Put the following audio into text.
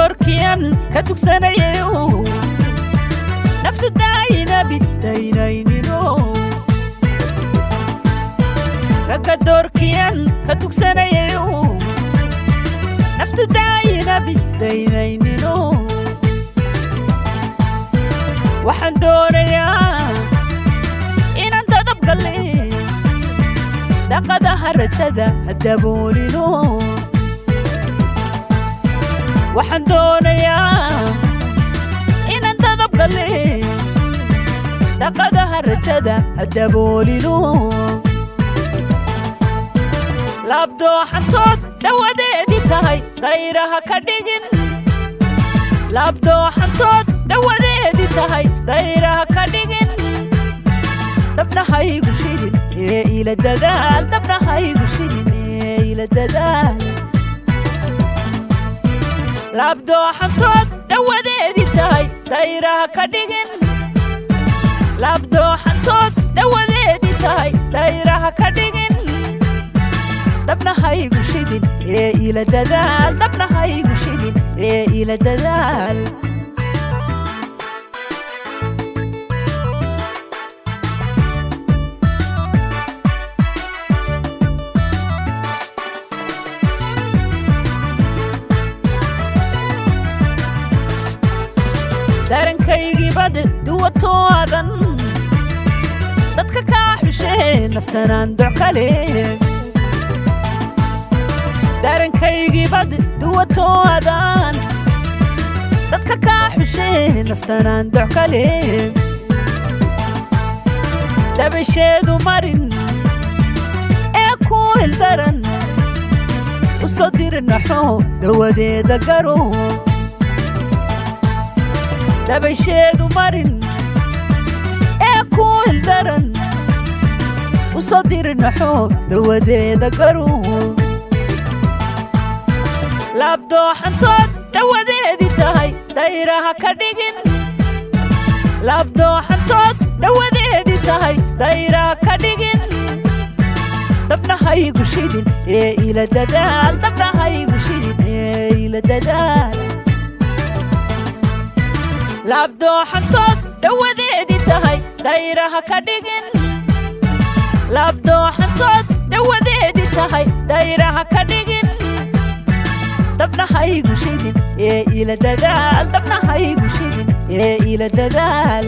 دوركيان كتوك سنايو نفتو داينا بالداينينو رقا دوركيان كتوك سنايو نفتو داينا بالداينينو waxaan doonayaa inaan dadab galay dhaqadaha rajada hadaboolino waxaan doonayaa inaan dadab galay dhaqadaha rajada hadaboolino labdo xantood dawadeedii tahay dayraha ka dhigin labdo xantood dawadeedii tahay dayraha ka dhigin dabna haygu shidin ila dadaal dabna haygu shidin ila dadaal labdo xantood dawadeedii tahay dayraha ka dhigin labdo xantood dawadeedii tahay dayraha ka dhigin dabna haygu shidin ila dadaal dabna haygu shidin ila dadaal darankaygi bad duwatoodan dadka ka xusheen naftanaan duc kale darankaygi bad duwatoodan dadka ka xusheen naftanaan duc kale dabasheedu marin ee ku ildaran u soo dirnaxo dawadeeda garo dabasheedu marin ee ku ildaran u soo dirnaxo dawadeeda garo labdo xantood dawadeedii tahay dayraha ka dhigin labdo xantood dawadeedii tahay dayraha ka dhigin dabna haygu shidin ila dadaal dabna haygu shidin ila dadaal labdo xantood dawadeedii tahay dayraha ka dhigin labdo xantood dawadeedii tahay dayraha ka dhigin dabna haygu shidin ila dadaal dabna haygu shidin ila dadaal